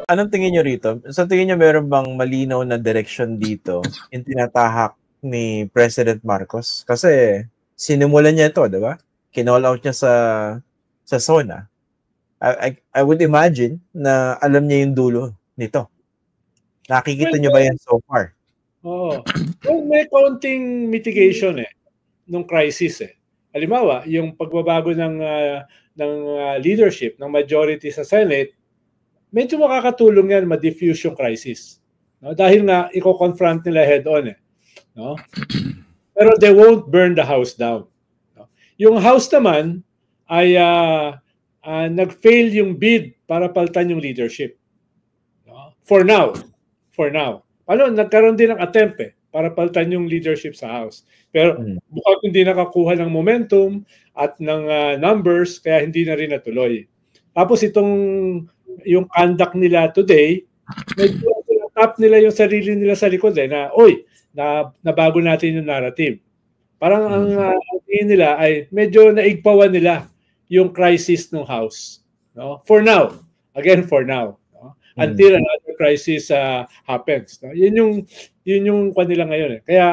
anong tingin nyo rito? Sa tingin nyo meron bang malinaw na direction dito yung tinatahak ni President Marcos? Kasi sinimulan niya ito, di ba? Kinall out niya sa SONA. I would imagine na alam niya yung dulo nito. Nakikita niyo ba yan so far? Oo. Well, may kaunting mitigation nung crisis Halimbawa, yung pagbabago ng leadership, ng majority sa Senate, medyo makakatulong yan ma-diffuse yung crisis. No? Dahil nga, i-confront nila head-on no? Pero they won't burn the house down. No? Yung house naman ay nag-fail yung bid para palitan yung leadership. No? For now. Nagkaroon din ng attempt para palitan yung leadership sa House. Pero bukod hindi nakakuha ng momentum at ng numbers, kaya hindi na rin natuloy. Tapos yung conduct nila today, medyo tap nila yung sarili nila sa likod na, nabago natin yung narrative. Parang ang tingin nila ay medyo naigpawan nila yung crisis ng House. No? For now. Again, for now. No? Until another crisis happens. No? Yun yung kanila ngayon Kaya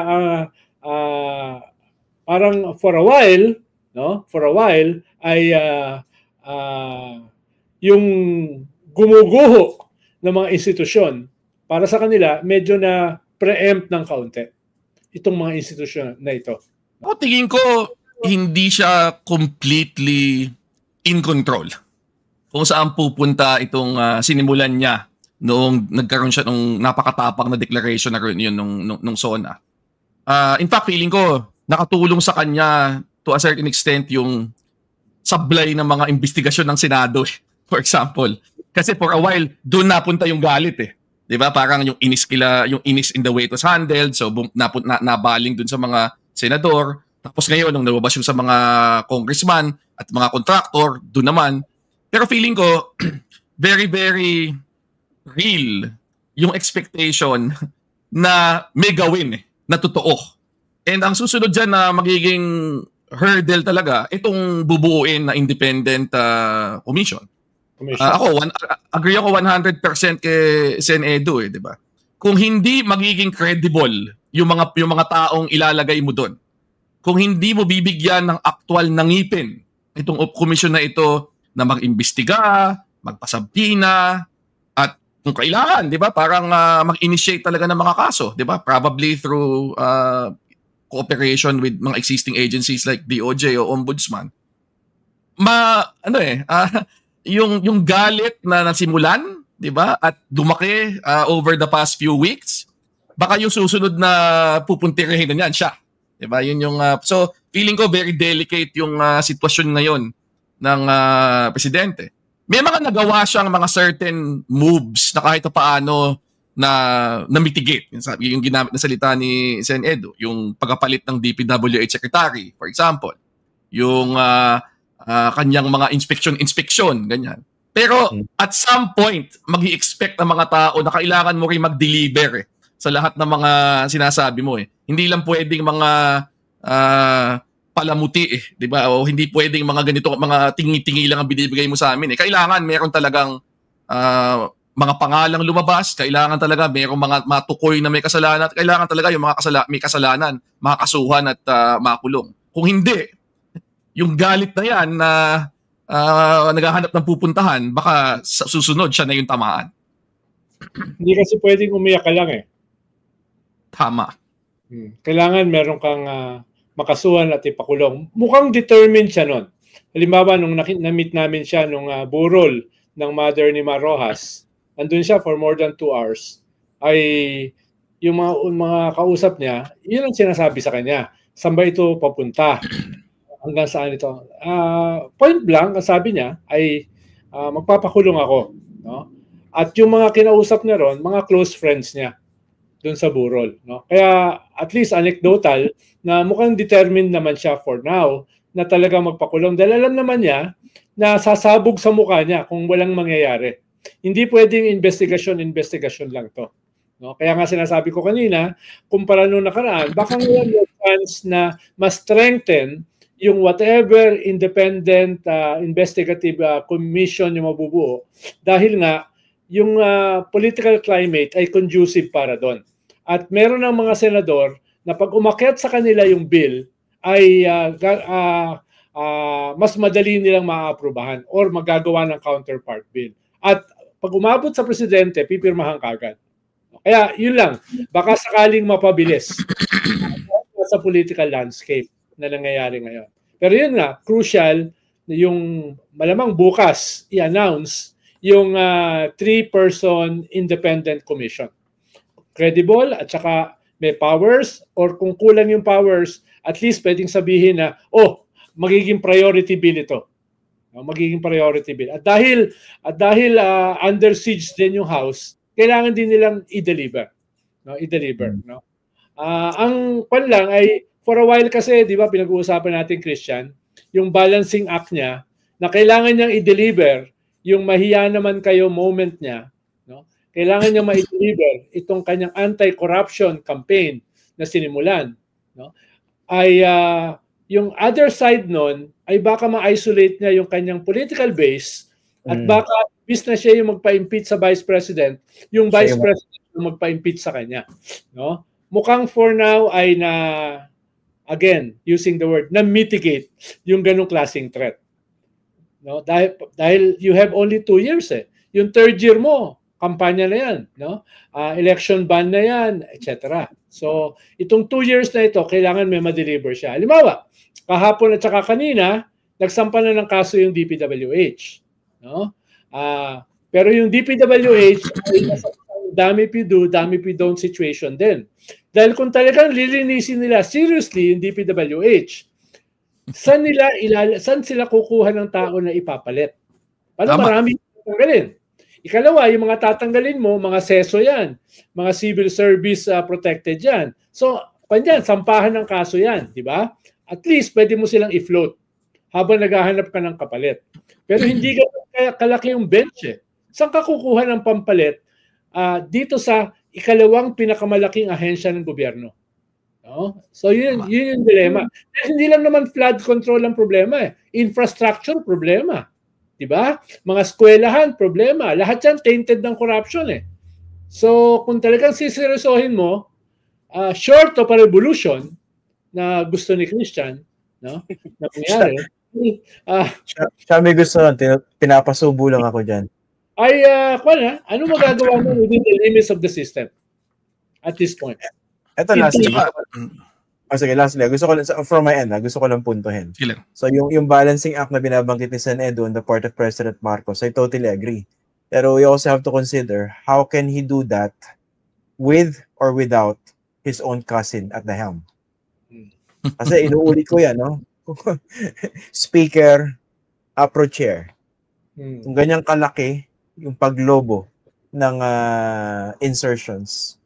parang for a while ay yung gumuguho ng mga institusyon para sa kanila medyo na preempt ng kaunti itong mga institusyon na ito. Ako tingin ko hindi siya completely in control kung saan pupunta itong sinimulan niya noong nagkaroon siya nung napakatapang na declaration na yun nung SONA. In fact, feeling ko nakatulong sa kanya to a certain extent yung sablay ng mga investigasyon ng Senado, for example. Kasi for a while, doon napunta yung galit 'Di ba? Parang yung inis in the way it was handled, so nabaling doon sa mga senador. Tapos ngayon, nung nababas yung sa mga congressman at mga contractor, doon naman. Pero feeling ko, very, very real yung expectation na may gawin na totoo. And ang susunod dyan na magiging hurdle talaga, itong bubuuin na independent commission. Agree ako 100% kay Sen Edu di ba? Kung hindi magiging credible yung mga taong ilalagay mo doon, kung hindi mo bibigyan ng aktual na ngipin itong commission na ito na mag-imbestiga, magpasabina, at kung kailangan, di ba, parang mag-initiate talaga ng mga kaso, di ba? Probably through cooperation with mga existing agencies like DOJ o Ombudsman. Yung galit na nasimulan, di ba, at dumaki over the past few weeks, baka yung susunod na pupuntirin na yan siya. Diba? Yun yung so feeling ko very delicate yung sitwasyon ngayon ng presidente. May mga nagawa siyang mga certain moves na kahit paano na mitigate. Yung ginamit na salita ni Sen Edu, yung pagpapalit ng DPWH secretary, for example. Yung kanyang mga inspection, ganyan. Pero at some point, mag-i-expect ang mga tao na kailangan mo rin mag-deliver sa lahat ng mga sinasabi mo Hindi lang pwedeng mga palamuti di ba? O hindi pwedeng mga ganito, mga tingi-tingi lang ang binibigay mo sa amin Kailangan meron talagang mga pangalang lumabas, kailangan talaga merong mga matukoy na may kasalanan, at kailangan talaga yung mga may kasalanan, makakasuhan at makulong. Kung hindi, yung galit na yan na naghahanap ng pupuntahan, baka sa susunod siya na yung tamaan. Hindi kasi pwedeng umiyak ka lang Tama. Kailangan meron kang makasuhan at ipakulong. Mukhang determined siya nun. Halimbawa, nung na-meet namin siya nung burol ng mother ni Mar Rojas, andun siya for more than 2 hours, ay yung mga kausap niya, yun ang sinasabi sa kanya. Saan ba ito papunta? Hanggang saan ito? Point blank, ang sabi niya ay magpapakulong ako. No? At yung mga kinausap niya ron, mga close friends niya doon sa burol. No? Kaya at least anecdotal na mukhang determined naman siya for now na talaga magpakulong. Dahil alam naman niya na sasabog sa mukha niya kung walang mangyayari. Hindi pwedeng investigation lang to. No? Kaya nga sinasabi ko kanina, kumpara nung nakaraan, baka ngayon may chance na ma-strengthen yung whatever independent investigative commission yung mabubuo. Dahil nga, yung political climate ay conducive para doon. At meron ng mga senador na pag umakyat sa kanila yung bill ay mas madali nilang maaaprubahan or magagawa ng counterpart bill. At pag umabot sa presidente, pipirmahan kagad. Kaya yun lang, baka sakaling mapabilis sa political landscape na nangyayari ngayon. Pero yun nga, crucial yung malamang bukas i-announce yung 3-person independent commission. Credible at saka may powers, or kung kulang yung powers, at least pwedeng sabihin na, magiging priority bill ito. Magiging priority bill. At dahil under siege din yung House, kailangan din nilang i-deliver. No? Ang pan lang ay, for a while kasi, di ba, pinag-uusapan natin, Christian, yung balancing act niya, na kailangan niyang i-deliver yung mahiya naman kayo moment niya, no? Kailangan niyang ma-deliver itong kanyang anti-corruption campaign na sinimulan, no? Ay yung other side nun ay baka ma-isolate niya yung kanyang political base at baka bis na siya yung magpa-impeach sa Vice President, yung Vice President yung magpa-impeach sa kanya, no? Mukhang for now ay again, using the word, na mitigate yung ganong klaseng threat. No? Dahil you have only 2 years eh. Yung 3rd year mo, kampanya na yan, no? Election ban na yan, etc. So, itong 2 years na ito, kailangan may ma-deliver siya. Halimbawa, kahapon at saka kanina, nagsampa na ng kaso yung DPWH. No? Pero yung DPWH ay dami pi do, dami pi don't situation din. Dahil kung talagang lilinisin nila seriously yung DPWH, saan sila kukuha ng tao na ipapalit? Paano marami tatanggalin? Ikalawa, yung mga tatanggalin mo, mga seso yan, mga civil service protected yan. So, kanyan, sampahan ng kaso yan, di ba? At least, pwede mo silang i-float habang naghahanap ka ng kapalit. Pero hindi kalaki yung bench eh. Saan ka kukuha ng pampalit dito sa ikalawang pinakamalaking ahensya ng gobyerno? No? So yun yung dilema. Hindi lang naman flood control ang problema eh. Infrastructure problema. 'Di ba? Mga eskwelahan problema. Lahat 'yan tainted ng corruption eh. So kung talagang siseryosohin mo, short of a revolution na gusto ni Christian, no? Na nangyari. Siya may gusto lang, pinapasubo lang ako diyan. Ay ano magagawa mo within the limits of the system at this point? Ito lastly. Sige, lastly. Gusto ko lang, from my end, gusto ko lang puntuhin. So, yung balancing act na binabanggit ni Sen. Edu on the part of President Marcos, I totally agree. Pero we also have to consider how can he do that with or without his own cousin at the helm. Kasi inuulit ko yan, no? Speaker, pro-chair. Kung ganyang kalaki, yung paglobo ng insertions,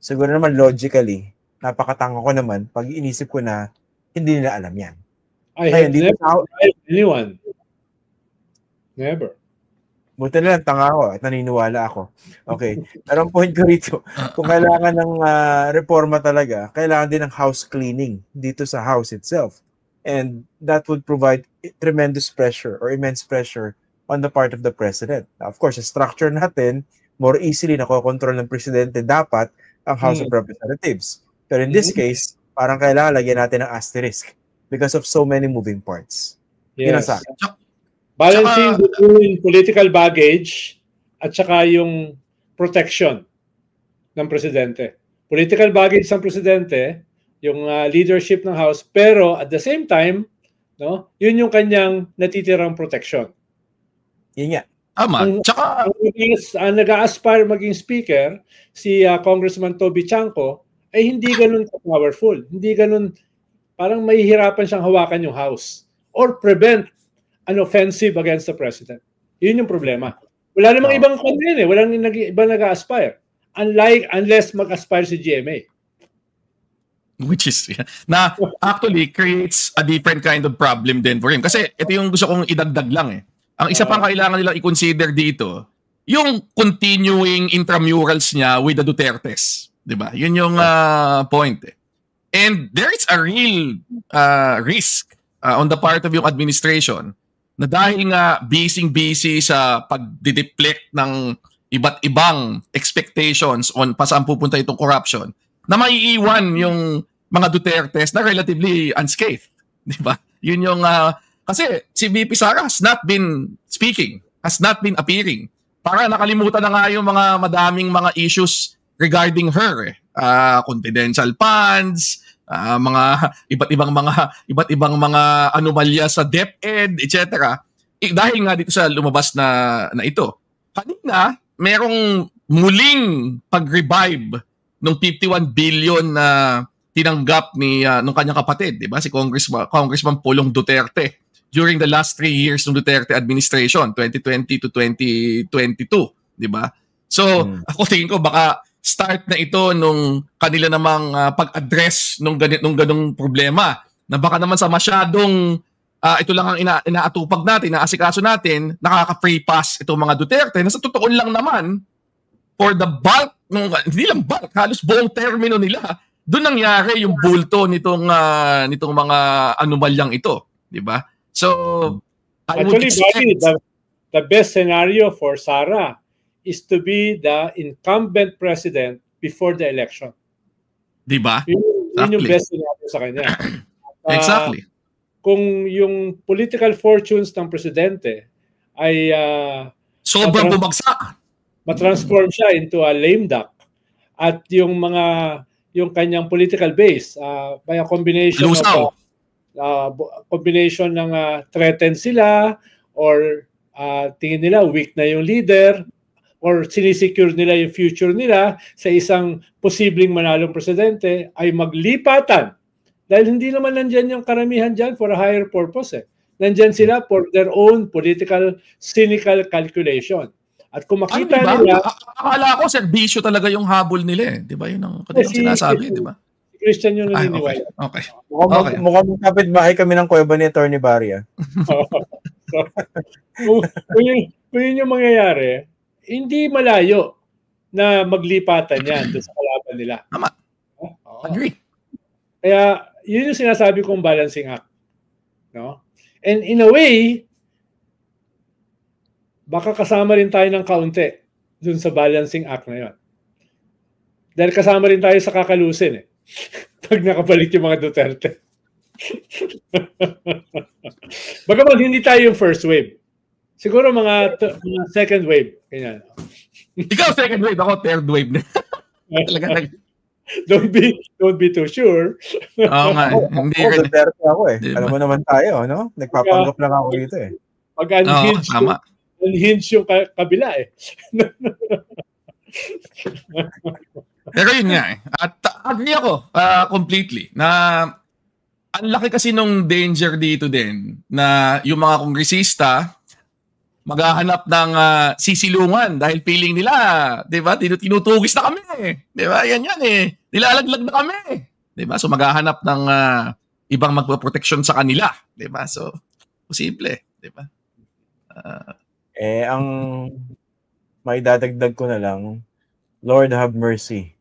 siguro naman logically, napakatanga ko naman pag inisip ko na hindi nila alam yan. I have never tried anyone. Never. Buti na lang, tanga ako at naniniwala ako. Okay. Pero ang point ko rito, kung kailangan ng reforma talaga, kailangan din ng house cleaning dito sa house itself. And that would provide tremendous pressure or immense pressure on the part of the president. Now, of course, the structure natin, more easily nakokontrol ng presidente dapat ang House of Representatives. Pero in this case, parang kailangan lagyan natin ng asterisk because of so many moving parts. Yes. Balancing between political baggage at saka yung protection ng presidente. Political baggage ng presidente, yung leadership ng House, pero at the same time, no, yun yung kanyang natitirang protection. Yun nga. Tsaka ang nag-a-aspire maging speaker, si Congressman Toby Chanco, ay hindi ganun powerful. Hindi ganun, parang mahihirapan siyang hawakan yung House or prevent an offensive against the president. Yun yung problema. Wala namang ibang kandidato eh. Walang ibang nag-a-aspire. Unless mag-aspire si GMA. Which is, na actually creates a different kind of problem din for him. Kasi ito yung gusto kong idagdag lang eh. Ang isa pang kailangan nilang i-consider dito, yung continuing intramurals niya with the Dutertes. Diba? Yun yung point eh. And there is a real risk on the part of yung administration na dahil nga busy sa pag-deflect ng iba't ibang expectations on pa saan pupunta itong corruption, na maiiwan yung mga Dutertes na relatively unscathed. Di ba? Yun yung, kasi si VP Sara has not been speaking, has not been appearing. Para nakalimutan na nga yung mga madaming mga issues regarding her. Confidential funds, mga iba't ibang mga anomalya sa DepEd, etc. Dahil nga dito sa lumabas na ito. Kanina, merong muling pag-revive ng 51 billion na tinanggap ni nung kanyang kapatid, 'di ba? Si Congressman Pulong Duterte during the last 3 years ng Duterte administration, 2020 to 2022, 'di ba? So, ako tingin ko baka start na ito nung kanila namang pag-address nung ganung problema na baka naman sa masyadong ito lang ang inaatupag natin, inaasikaso natin, nakaka-free pass itong mga Duterte na sa totoo lang naman for the bulk, hindi lang bulk, halos buong termino nila, doon nangyari yung bulto nitong mga anomalyang ito, di ba? So, actually, the best scenario for Sara is to be the incumbent president before the election. Di ba? Yun yung best scenario sa kanya. Exactly. Kung yung political fortunes ng presidente ay sobrang bumagsak, matransform siya into a lame duck, at yung kanyang political base by a combination combination ng threaten sila or tingin nila weak na yung leader or sinisecure nila yung future nila sa isang posibleng manalong presidente, ay maglipatan. Dahil hindi naman nandyan yung karamihan dyan for a higher purpose. Nandyan sila for their own political, cynical calculation. At kung makita nila... Akala ko, serbisyo talaga yung habol nila. Di ba? Yun ang sinasabi, di ba? Christian yung naniniwala. Okay. Mukhang kapitbahay kami ng kuweba ni Atty. Barria. Kung yun yung mangyayari, hindi malayo na maglipatan yan doon sa kalaban nila. Tama. Agree. Kaya, yun yung sinasabi kong balancing act. No? And in a way, baka kasama rin tayo ng kaunti dun sa balancing act na yun. Dahil kasama rin tayo sa kakalusin pag nakabalik yung mga Duterte. Bagaman hindi tayo yung first wave. Siguro mga second wave. Ganyan. Ikaw second wave, ako third wave na. Don't be too sure. Oo nga. Hindi rin. Duterte ako Diba? Alam mo naman tayo, no? Nagpapanggap lang ako dito Unhinge yung kabila Pero yun nga At agree ako completely na ang laki kasi nung danger dito din na yung mga kongresista maghahanap ng sisilungan dahil feeling nila, di ba? Tinutugis na kami. Di ba? Yan nilalaglag na kami. Di ba? So maghahanap ng ibang magpaproteksyon sa kanila. Di ba? So, posible. Di ba? Ang may dadagdag ko na lang, Lord have mercy.